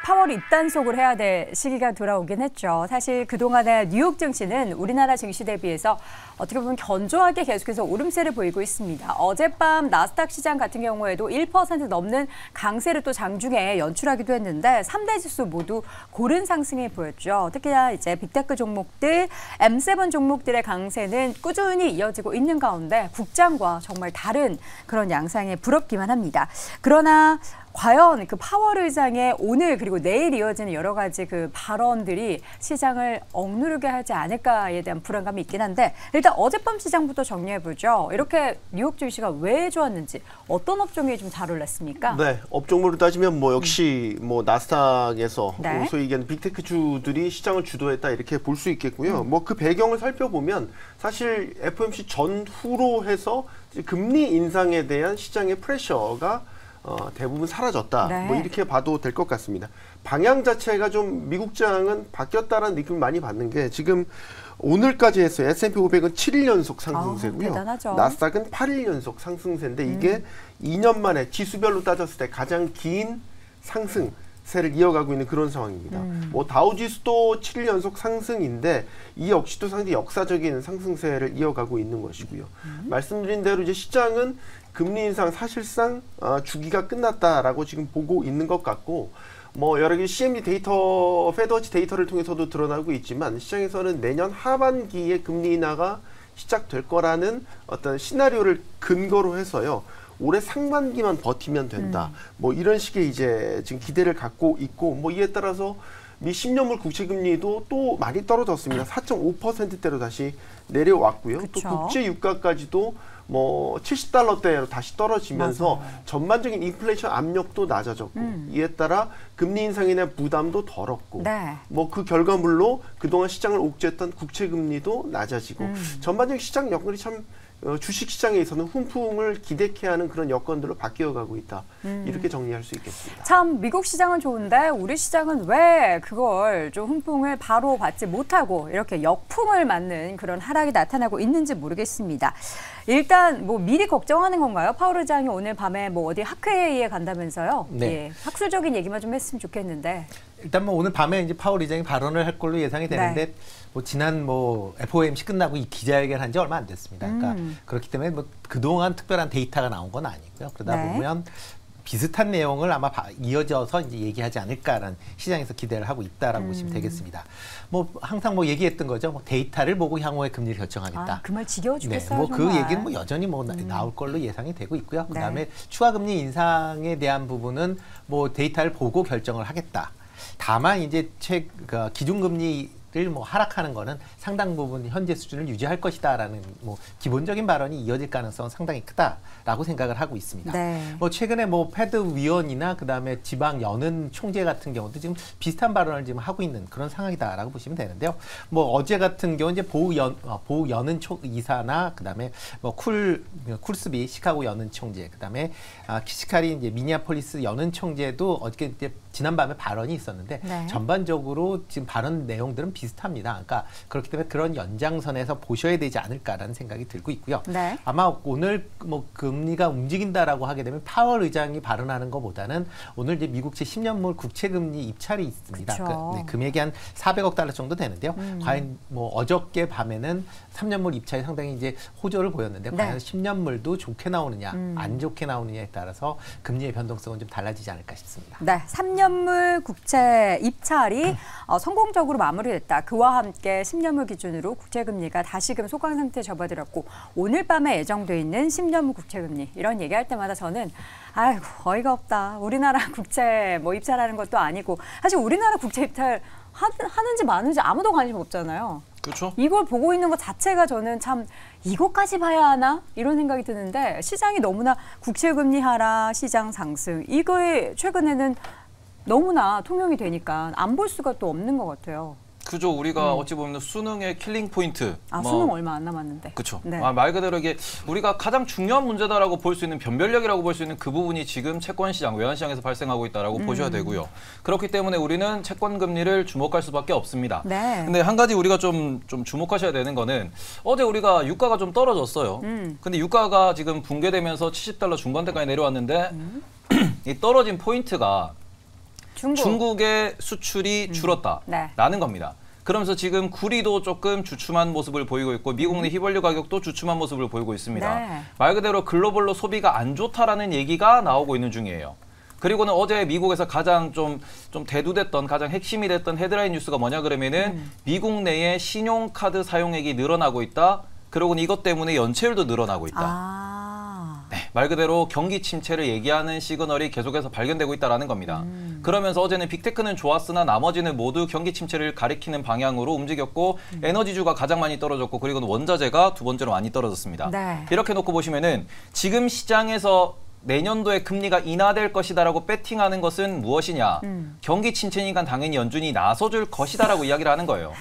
파월 입단속을 해야 될 시기가 돌아오긴 했죠. 사실 그동안의 뉴욕 증시는 우리나라 증시 대비해서 어떻게 보면 견조하게 계속해서 오름세를 보이고 있습니다. 어젯밤 나스닥 시장 같은 경우에도 1% 넘는 강세를 또 장중에 연출하기도 했는데 3대 지수 모두 고른 상승을 보였죠. 특히나 이제 빅테크 종목들, M7 종목들의 강세는 꾸준히 이어지고 있는 가운데 국장과 정말 다른 그런 양상에 부럽기만 합니다. 그러나 과연 그 파월 의장의 오늘 그리고 내일 이어지는 여러 가지 그 발언들이 시장을 억누르게 하지 않을까에 대한 불안감이 있긴 한데 일단 어젯밤 시장부터 정리해보죠. 이렇게 뉴욕 증시가 왜 좋았는지 어떤 업종이 좀 잘 올랐습니까? 네, 업종으로 따지면 뭐 역시 뭐 나스닥에서 네. 소위 얘기하는 빅테크 주들이 시장을 주도했다 이렇게 볼 수 있겠고요. 뭐 그 배경을 살펴보면 사실 FOMC 전후로 해서 금리 인상에 대한 시장의 프레셔가 대부분 사라졌다. 네. 뭐 이렇게 봐도 될 것 같습니다. 방향 자체가 좀 미국장은 바뀌었다라는 느낌을 많이 받는 게 지금 오늘까지 했어요. S&P 500은 7일 연속 상승세고요. 대단하죠. 나스닥은 8일 연속 상승세인데 이게 2년 만에 지수별로 따졌을 때 가장 긴 상승세를 이어가고 있는 그런 상황입니다. 뭐 다우지수도 7일 연속 상승인데 이 역시도 상당히 역사적인 상승세를 이어가고 있는 것이고요. 말씀드린 대로 이제 시장은 금리 인상 사실상 주기가 끝났다라고 지금 보고 있는 것 같고 뭐 여러 개 CME 데이터, 페드워치 데이터를 통해서도 드러나고 있지만 시장에서는 내년 하반기에 금리 인하가 시작될 거라는 어떤 시나리오를 근거로 해서요. 올해 상반기만 버티면 된다. 뭐 이런 식의 이제 지금 기대를 갖고 있고 뭐 이에 따라서 미 10년물 국채금리도 또 많이 떨어졌습니다. 4.5%대로 다시 내려왔고요. 그쵸. 또 국제 유가까지도 뭐 70달러대로 다시 떨어지면서 맞아요. 전반적인 인플레이션 압력도 낮아졌고 이에 따라 금리 인상에 대한 부담도 덜었고 네. 뭐 그 결과물로 그동안 시장을 옥죄했던 국채금리도 낮아지고 전반적인 시장 여건이 참 주식시장에 있어서는 훈풍을 기대케 하는 그런 여건들로 바뀌어가고 있다. 이렇게 정리할 수 있겠습니다. 참 미국 시장은 좋은데 우리 시장은 왜 그걸 좀 훈풍을 바로 받지 못하고 이렇게 역풍을 맞는 그런 하락이 나타나고 있는지 모르겠습니다. 일단 뭐 미리 걱정하는 건가요? 파월 의장이 오늘 밤에 뭐 어디 학회에 간다면서요? 네. 예, 학술적인 얘기만 좀 했으면 좋겠는데. 일단 뭐 오늘 밤에 이제 파월 의장이 발언을 할 걸로 예상이 되는데 네. 뭐 지난 뭐 FOMC 끝나고 이 기자회견 한 지 얼마 안 됐습니다. 그러니까 그렇기 때문에 뭐 그동안 특별한 데이터가 나온 건 아니고요. 그러다 네. 보면 비슷한 내용을 아마 이어져서 이제 얘기하지 않을까라는 시장에서 기대를 하고 있다라고 보시면 되겠습니다. 뭐 항상 뭐 얘기했던 거죠. 뭐 데이터를 보고 향후에 금리를 결정하겠다. 그 말 지겨워 죽겠어요. 뭐 그 정말. 얘기는 뭐 여전히 뭐 나올 걸로 예상이 되고 있고요. 네. 그다음에 추가 금리 인상에 대한 부분은 뭐 데이터를 보고 결정을 하겠다. 다만 이제 기준금리를 뭐 하락하는 거는 상당 부분 현재 수준을 유지할 것이다라는 뭐 기본적인 발언이 이어질 가능성은 상당히 크다라고 생각을 하고 있습니다. 네. 뭐 최근에 뭐 패드 위원이나 그다음에 지방 연은 총재 같은 경우도 지금 비슷한 발언을 지금 하고 있는 그런 상황이다라고 보시면 되는데요. 뭐 어제 같은 경우 이제 보우 연은 이사나 그다음에 뭐 쿨스비 시카고 연은 총재, 그다음에 키시카리 이제 미니아폴리스 연은 총재도 어저께 이제 지난밤에 발언이 있었는데 네. 전반적으로 지금 발언 내용들은 비슷합니다. 그러니까 그렇기 때문에 그런 연장선에서 보셔야 되지 않을까라는 생각이 들고 있고요. 네. 아마 오늘 뭐 금리가 움직인다라고 하게 되면 파월 의장이 발언하는 것보다는 오늘 이제 미국채 10년물 국채금리 입찰이 있습니다. 그쵸. 금액이 한 400억 달러 정도 되는데요. 과연 뭐 어저께 밤에는 3년물 입찰이 상당히 이제 호조를 보였는데 네. 과연 10년물도 좋게 나오느냐 안 좋게 나오느냐에 따라서 금리의 변동성은 좀 달라지지 않을까 싶습니다. 네, 3년물 국채 입찰이 성공적으로 마무리됐다. 그와 함께 10년물 기준으로 국채금리가 다시금 소강 상태에 접어들었고 오늘 밤에 예정돼 있는 10년물 국채금리 이런 얘기할 때마다 저는 아이고 어이가 없다. 우리나라 국채 뭐 입찰하는 것도 아니고 사실 우리나라 국채 입찰 하는지 마는지 아무도 관심 없잖아요. 그렇죠. 이걸 보고 있는 것 자체가 저는 참 이것까지 봐야 하나? 이런 생각이 드는데 시장이 너무나 국채금리 하락, 시장 상승 이거에 최근에는 너무나 통용이 되니까 안 볼 수가 또 없는 것 같아요. 그죠. 우리가 어찌 보면 수능의 킬링 포인트. 수능 얼마 안 남았는데. 그렇죠. 네. 말 그대로 이게 우리가 가장 중요한 문제다라고 볼 수 있는 변별력이라고 볼 수 있는 그 부분이 지금 채권 시장, 외환 시장에서 발생하고 있다라고 보셔야 되고요. 그렇기 때문에 우리는 채권 금리를 주목할 수밖에 없습니다. 네. 근데 한 가지 우리가 좀 주목하셔야 되는 거는 어제 우리가 유가가 좀 떨어졌어요. 근데 유가가 지금 붕괴되면서 70달러 중반대까지 내려왔는데 이 떨어진 포인트가 중국의 수출이 줄었다라는 겁니다. 그러면서 지금 구리도 조금 주춤한 모습을 보이고 있고 미국 내 휘발유 가격도 주춤한 모습을 보이고 있습니다. 네. 말 그대로 글로벌로 소비가 안 좋다라는 얘기가 나오고 있는 중이에요. 그리고는 어제 미국에서 가장 좀 대두됐던 가장 핵심이 됐던 헤드라인 뉴스가 뭐냐 그러면은 미국 내에 신용카드 사용액이 늘어나고 있다. 그리고는 이것 때문에 연체율도 늘어나고 있다. 네, 말 그대로 경기 침체를 얘기하는 시그널이 계속해서 발견되고 있다는 겁니다. 그러면서 어제는 빅테크는 좋았으나 나머지는 모두 경기 침체를 가리키는 방향으로 움직였고 에너지주가 가장 많이 떨어졌고 그리고 원자재가 두 번째로 많이 떨어졌습니다. 네. 이렇게 놓고 보시면은 지금 시장에서 내년도에 금리가 인하될 것이다라고 배팅하는 것은 무엇이냐. 경기 침체니까 당연히 연준이 나서줄 것이다라고 이야기를 하는 거예요.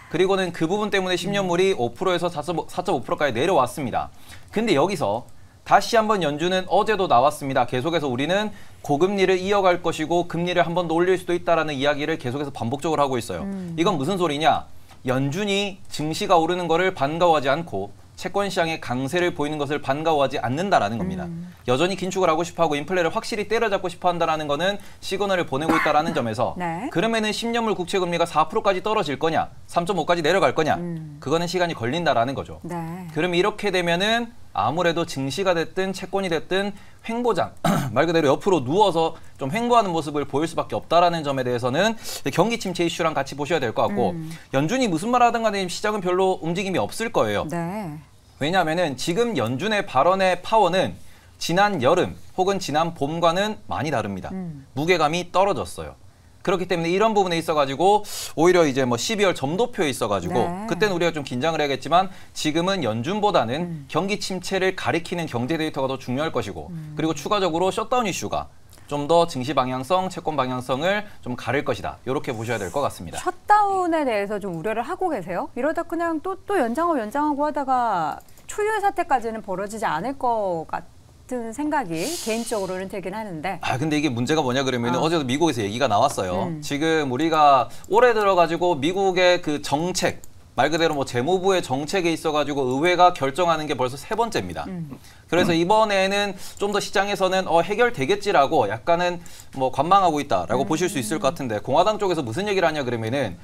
그리고는 그 부분 때문에 10년물이 5%에서 4.5%까지 내려왔습니다. 근데 여기서 다시 한번 연준은 어제도 나왔습니다. 계속해서 우리는 고금리를 이어갈 것이고 금리를 한 번 더 올릴 수도 있다라는 이야기를 계속해서 반복적으로 하고 있어요. 이건 무슨 소리냐? 연준이 증시가 오르는 거를 반가워하지 않고 채권 시장의 강세를 보이는 것을 반가워하지 않는다라는 겁니다. 여전히 긴축을 하고 싶어하고 인플레를 확실히 때려잡고 싶어한다라는 거는 시그널을 보내고 있다라는 점에서 네. 그러면은 10년물 국채 금리가 4%까지 떨어질 거냐, 3.5까지 내려갈 거냐, 그거는 시간이 걸린다라는 거죠. 네. 그럼 이렇게 되면은 아무래도 증시가 됐든 채권이 됐든 횡보장, 말 그대로 옆으로 누워서 좀 횡보하는 모습을 보일 수밖에 없다라는 점에 대해서는 경기 침체 이슈랑 같이 보셔야 될 것 같고 연준이 무슨 말 하든 간에 시장은 별로 움직임이 없을 거예요. 네. 왜냐하면은 지금 연준의 발언의 파워는 지난 여름 혹은 지난 봄과는 많이 다릅니다. 무게감이 떨어졌어요. 그렇기 때문에 이런 부분에 있어가지고 오히려 이제 뭐 12월 점도표에 있어가지고 네. 그때는 우리가 좀 긴장을 해야겠지만 지금은 연준보다는 경기 침체를 가리키는 경제 데이터가 더 중요할 것이고 그리고 추가적으로 셧다운 이슈가 좀 더 증시 방향성, 채권 방향성을 좀 가릴 것이다. 이렇게 보셔야 될 것 같습니다. 셧다운에 대해서 좀 우려를 하고 계세요? 이러다 그냥 또 연장하고 하다가 초유의 사태까지는 벌어지지 않을 것 같은 생각이 개인적으로는 들긴 하는데. 근데 이게 문제가 뭐냐 그러면 어제도 미국에서 얘기가 나왔어요. 지금 우리가 올해 들어가지고 미국의 그 정책, 말 그대로 뭐 재무부의 정책에 있어가지고 의회가 결정하는 게 벌써 3번째입니다. 그래서 이번에는 좀 더 시장에서는 해결되겠지라고 약간은 뭐 관망하고 있다라고 보실 수 있을 것 같은데 공화당 쪽에서 무슨 얘기를 하냐 그러면은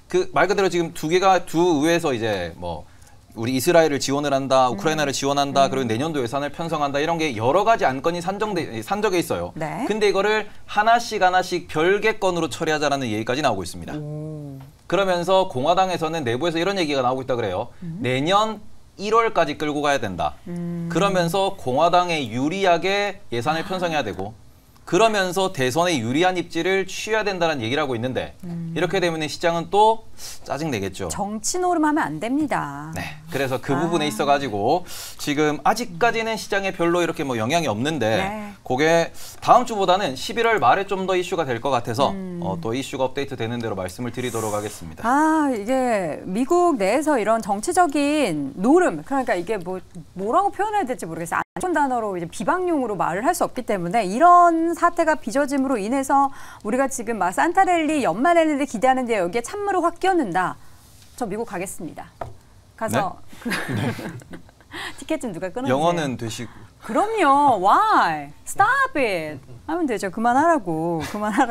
그 말 그대로 지금 두 의회에서 이제 뭐 우리 이스라엘을 지원을 한다, 우크라이나를 지원한다, 그리고 내년도 예산을 편성한다 이런 게 여러 가지 안건이 산적에 있어요. 네. 근데 이거를 하나씩 별개 건으로 처리하자라는 얘기까지 나오고 있습니다. 그러면서 공화당에서는 내부에서 이런 얘기가 나오고 있다 그래요. 내년 1월까지 끌고 가야 된다. 그러면서 공화당에 유리하게 예산을 편성해야 되고 그러면서 대선에 유리한 입지를 취해야 된다는 얘기를 하고 있는데 이렇게 되면 시장은 또 짜증내겠죠. 정치 노름하면 안 됩니다. 네, 그래서 그 부분에 있어가지고 지금 아직까지는 시장에 별로 이렇게 뭐 영향이 없는데 네. 그게 다음 주보다는 11월 말에 좀 더 이슈가 될 것 같아서 또 이슈가 업데이트 되는 대로 말씀을 드리도록 하겠습니다. 이게 미국 내에서 이런 정치적인 노름, 그러니까 이게 뭐라고 표현해야 될지 모르겠어요. 안 좋은 단어로 이제 비방용으로 말을 할 수 없기 때문에 이런 사태가 빚어짐으로 인해서 우리가 지금 막 산타랠리, 연말랠리를 기대하는데 여기에 찬물을 확 끼얹는다. 저 미국 가겠습니다. 가서 네? 티켓 좀 누가 끊어주세요. 영어는 되시고. 그럼요. Why? Stop it. 하면 되죠. 그만하라고.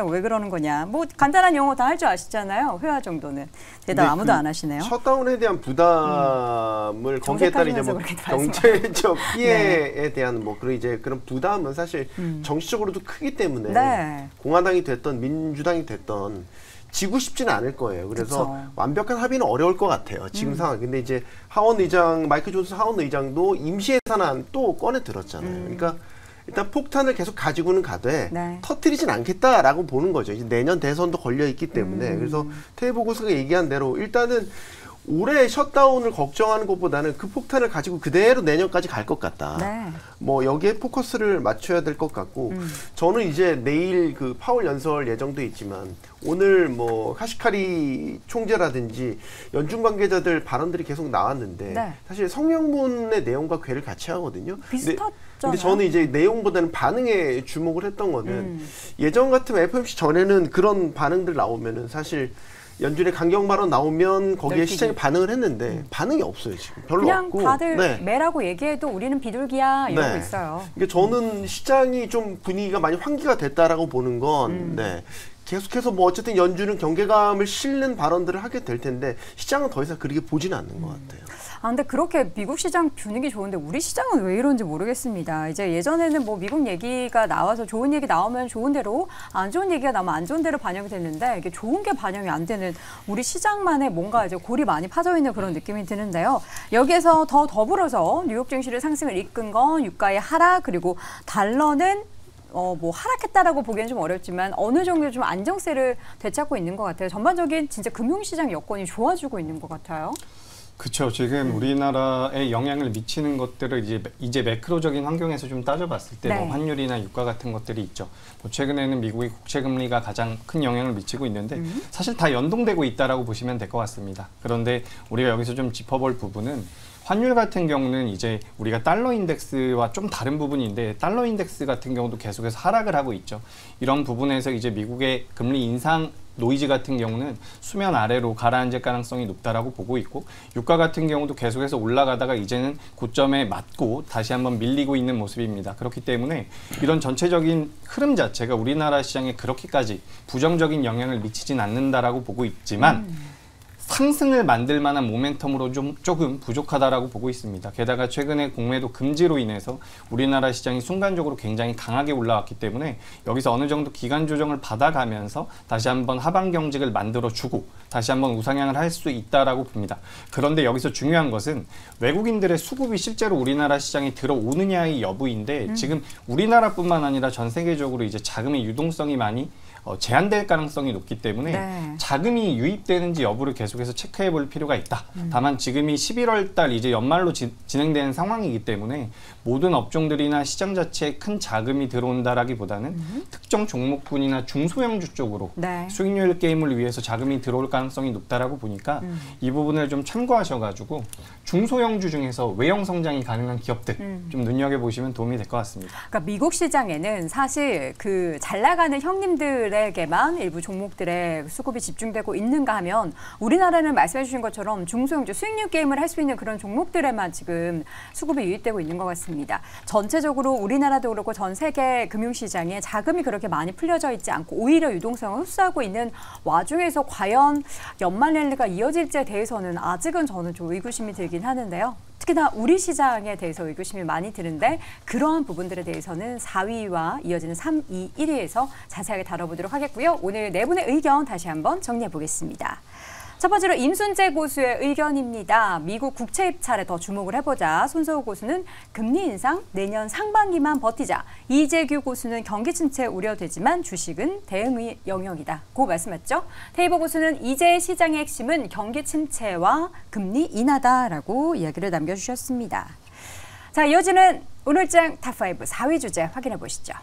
왜 그러는 거냐. 뭐 간단한 영어 다 할 줄 아시잖아요. 회화 정도는. 대답 아무도 안 하시네요. 셧다운에 대한 부담을 거기에 따른 이제 뭐 경제적 피해에 네. 대한 뭐 그런 부담은 사실 정치적으로도 크기 때문에 네. 공화당이 됐던 민주당이 됐던 지고 싶지는 않을 거예요. 그래서 그쵸. 완벽한 합의는 어려울 것 같아요. 지금 상황. 근데 이제 마이크 존슨 하원 의장도 임시 예산안 또 꺼내 들었잖아요. 그러니까 일단 폭탄을 계속 가지고는 가되 네. 터뜨리진 않겠다라고 보는 거죠. 이제 내년 대선도 걸려 있기 때문에. 그래서 테이 보고서가 얘기한 대로 일단은 올해 셧다운을 걱정하는 것보다는 그 폭탄을 가지고 그대로 내년까지 갈 것 같다. 네. 뭐 여기에 포커스를 맞춰야 될 것 같고 저는 이제 내일 그 파월 연설 예정돼 있지만 오늘 뭐 카시카리 총재라든지 연준 관계자들 발언들이 계속 나왔는데 네. 사실 성명문의 내용과 괴를 같이 하거든요. 비슷하잖아요. 근데 저는 이제 내용보다는 반응에 주목을 했던 거는 예전 같으면 FOMC 전에는 그런 반응들 나오면은 사실 연준의 강경 발언 나오면 거기에 넓히기. 시장이 반응을 했는데 반응이 없어요 지금 별로 그냥 없고. 다들 네. 매라고 얘기해도 우리는 비둘기야 이러고 네. 있어요. 이게 저는 시장이 좀 분위기가 많이 환기가 됐다라고 보는 건 네. 계속해서 뭐 어쨌든 연준은 경계감을 실는 발언들을 하게 될 텐데 시장은 더 이상 그렇게 보지는 않는 것 같아요. 아, 근데 그렇게 미국 시장 분위기 좋은데 우리 시장은 왜 이런지 모르겠습니다. 이제 예전에는 뭐 미국 얘기가 나와서 좋은 얘기 나오면 좋은 대로, 안 좋은 얘기가 나오면 안 좋은 대로 반영이 됐는데 이게 좋은 게 반영이 안 되는 우리 시장만의 뭔가 이제 골이 많이 파져 있는 그런 느낌이 드는데요. 여기에서 더 더불어서 뉴욕 증시를 상승을 이끈 건 유가의 하락, 그리고 달러는 뭐 하락했다라고 보기엔 좀 어렵지만 어느 정도 좀 안정세를 되찾고 있는 것 같아요. 전반적인 진짜 금융시장 여건이 좋아지고 있는 것 같아요. 그렇죠. 지금 우리나라에 영향을 미치는 것들을 이제 매크로적인 환경에서 좀 따져봤을 때 네. 뭐 환율이나 유가 같은 것들이 있죠. 뭐 최근에는 미국의 국채 금리가 가장 큰 영향을 미치고 있는데 사실 다 연동되고 있다라고 보시면 될 것 같습니다. 그런데 우리가 여기서 좀 짚어볼 부분은 환율 같은 경우는 이제 우리가 달러 인덱스와 좀 다른 부분인데 달러 인덱스 같은 경우도 계속해서 하락을 하고 있죠. 이런 부분에서 이제 미국의 금리 인상 노이즈 같은 경우는 수면 아래로 가라앉을 가능성이 높다라고 보고 있고 유가 같은 경우도 계속해서 올라가다가 이제는 고점에 맞고 다시 한번 밀리고 있는 모습입니다. 그렇기 때문에 이런 전체적인 흐름 자체가 우리나라 시장에 그렇게까지 부정적인 영향을 미치진 않는다라고 보고 있지만 상승을 만들 만한 모멘텀으로 조금 부족하다라고 보고 있습니다. 게다가 최근에 공매도 금지로 인해서 우리나라 시장이 순간적으로 굉장히 강하게 올라왔기 때문에 여기서 어느 정도 기간 조정을 받아가면서 다시 한번 하방 경직을 만들어주고 다시 한번 우상향을 할 수 있다라고 봅니다. 그런데 여기서 중요한 것은 외국인들의 수급이 실제로 우리나라 시장에 들어오느냐의 여부인데 지금 우리나라뿐만 아니라 전 세계적으로 이제 자금의 유동성이 많이 제한될 가능성이 높기 때문에 네. 자금이 유입되는지 여부를 계속해서 체크해 볼 필요가 있다. 다만 지금이 11월 달 이제 연말로 진행되는 상황이기 때문에 모든 업종들이나 시장 자체에 큰 자금이 들어온다라기보다는 특정 종목군이나 중소형주 쪽으로 네. 수익률 게임을 위해서 자금이 들어올 가능성이 높다라고 보니까 이 부분을 좀 참고하셔가지고 중소형주 중에서 외형 성장이 가능한 기업들 좀 눈여겨보시면 도움이 될 것 같습니다. 그러니까 미국 시장에는 사실 그 잘 나가는 형님들에게만 일부 종목들의 수급이 집중되고 있는가 하면 우리나라는 말씀해 주신 것처럼 중소형주 수익률 게임을 할 수 있는 그런 종목들에만 지금 수급이 유입되고 있는 것 같습니다. 전체적으로 우리나라도 그렇고 전 세계 금융시장에 자금이 그렇게 많이 풀려져 있지 않고 오히려 유동성을 흡수하고 있는 와중에서 과연 연말 랠리가 이어질지에 대해서는 아직은 저는 좀 의구심이 들긴 하는데요. 특히나 우리 시장에 대해서 의구심이 많이 드는데 그러한 부분들에 대해서는 4위와 이어지는 3, 2, 1위에서 자세하게 다뤄보도록 하겠고요. 오늘 네 분의 의견 다시 한번 정리해 보겠습니다. 첫 번째로 임순재 고수의 의견입니다. 미국 국채 입찰에 더 주목을 해보자. 손서우 고수는 금리 인상 내년 상반기만 버티자. 이재규 고수는 경기 침체 우려되지만 주식은 대응의 영역이다. 고 말씀하셨죠. 테이버 고수는 이제 시장의 핵심은 경기 침체와 금리 인하다라고 이야기를 남겨주셨습니다. 자, 이어지는 오늘장 탑5 4위 주제 확인해 보시죠.